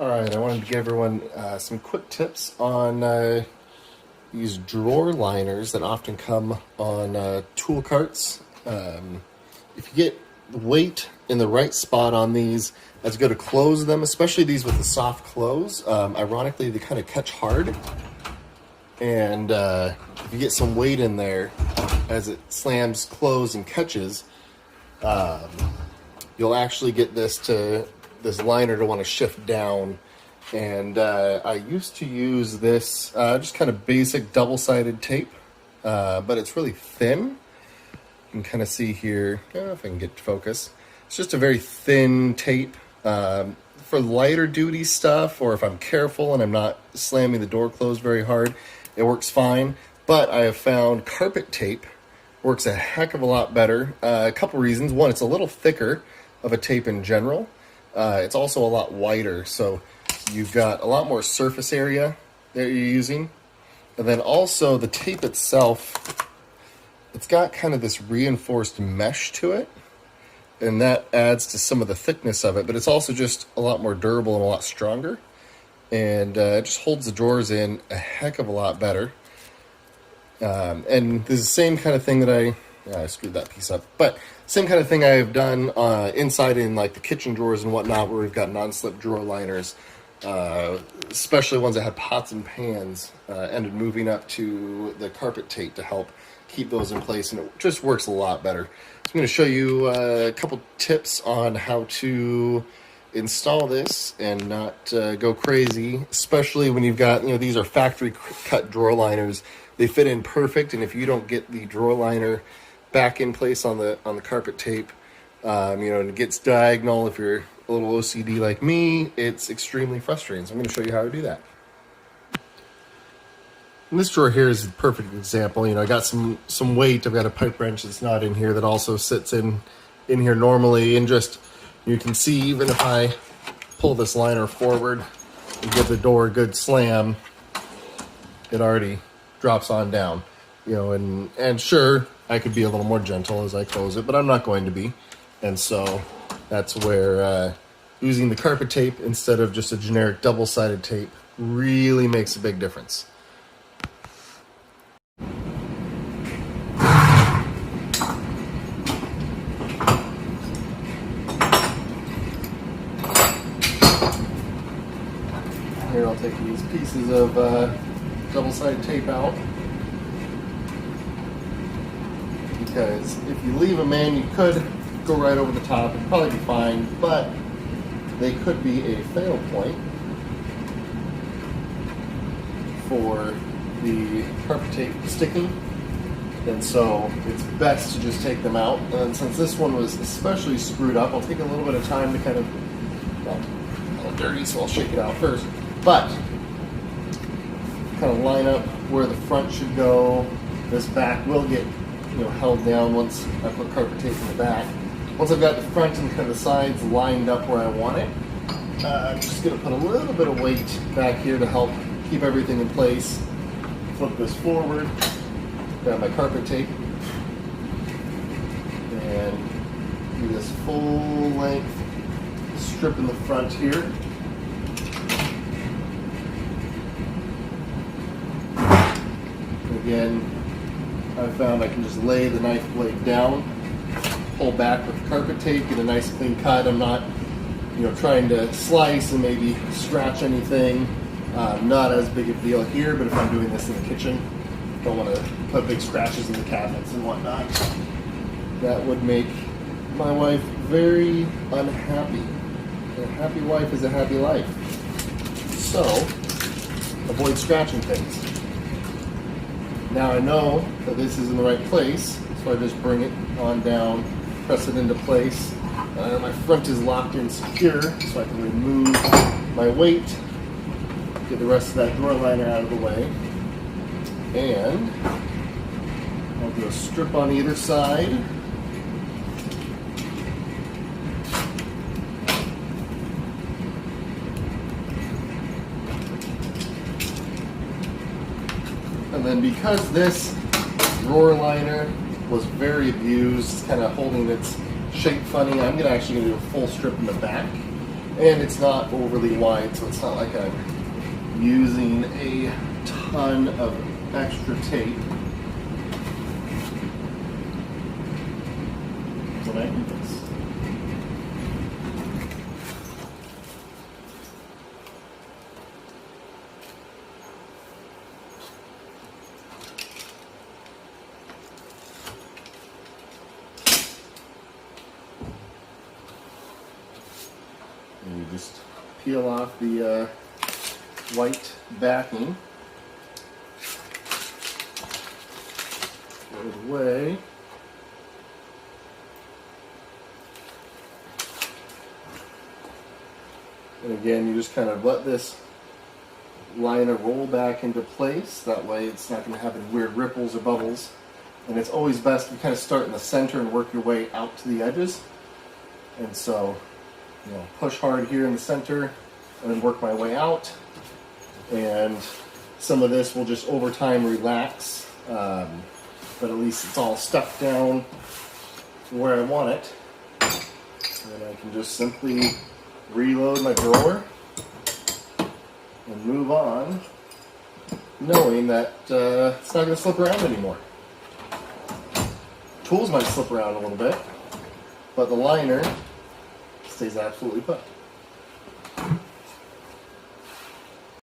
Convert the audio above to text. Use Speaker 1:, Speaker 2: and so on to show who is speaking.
Speaker 1: All right, I wanted to give everyone some quick tips on these drawer liners that often come on tool carts. If you get the weight in the right spot on these, as you go to close them, especially these with the soft close, ironically, they kind of catch hard. And if you get some weight in there as it slams closed and catches, you'll actually get this liner to want to shift down. And I used to use this just kind of basic double-sided tape, but it's really thin. You can kind of see here, I don't know if I can get focus. It's just a very thin tape for lighter duty stuff, or if I'm careful and I'm not slamming the door closed very hard, it works fine. But I have found carpet tape works a heck of a lot better. A couple reasons. One, it's a little thicker of a tape in general. It's also a lot wider, so you've got a lot more surface area that you're using. And then also the tape itself, it's got kind of this reinforced mesh to it, and that adds to some of the thickness of it, but it's also just a lot more durable and a lot stronger. And it just holds the drawers in a heck of a lot better. And this is the same kind of thing that I screwed that piece up, but same kind of thing I have done inside in like the kitchen drawers and whatnot, where we've got non-slip drawer liners, especially ones that had pots and pans, ended moving up to the carpet tape to help keep those in place, and it just works a lot better. So I'm going to show you a couple tips on how to install this and not go crazy, especially when you've got, these are factory cut drawer liners. They fit in perfect, and if you don't get the drawer liner back in place on the carpet tape, and it gets diagonal, if you're a little OCD like me, it's extremely frustrating. So I'm going to show you how to do that. And this drawer here is a perfect example. I got some weight. I've got a pipe wrench that's not in here that also sits in here normally, and just you can see, even if I pull this liner forward and give the door a good slam, it already drops on down. And sure, I could be a little more gentle as I close it, but I'm not going to be. And so that's where using the carpet tape instead of just a generic double-sided tape really makes a big difference. Here, I'll take these pieces of double-sided tape out, because if you leave them in, you could go right over the top and probably be fine, but they could be a fail point for the carpet tape sticking, and so it's best to just take them out. And since this one was especially screwed up, I'll take a little bit of time to kind of, a little dirty, so I'll shake it out first, but kind of line up where the front should go. This back will get held down once I put carpet tape in the back. Once I've got the front and kind of the sides lined up where I want it, I'm just going to put a little bit of weight back here to help keep everything in place. Flip this forward, grab my carpet tape, and do this full length strip in the front here. Again, I found I can just lay the knife blade down, pull back with carpet tape, get a nice clean cut. I'm not, trying to slice and maybe scratch anything. Not as big a deal here, but if I'm doing this in the kitchen, don't want to put big scratches in the cabinets and whatnot. That would make my wife very unhappy. A happy wife is a happy life. So, avoid scratching things. Now I know that this is in the right place, so I just bring it on down, press it into place. My front is locked in secure, so I can remove my weight, get the rest of that drawer liner out of the way, and I'll do a strip on either side. And then because this drawer liner was very abused, kind of holding its shape funny, I'm actually going to do a full strip in the back And it's not overly wide, so it's not like I'm using a ton of extra tape. When I do this. And you just peel off the white backing. Put it away. And again, you just kind of let this liner roll back into place. That way it's not going to have any weird ripples or bubbles. And it's always best to kind of start in the center and work your way out to the edges. And so, you know, push hard here in the center and then work my way out. And some of this will just over time relax. But at least it's all stuck down where I want it. And I can just simply reload my drawer and move on, knowing that it's not going to slip around anymore. Tools might slip around a little bit, but the liner stays absolutely put.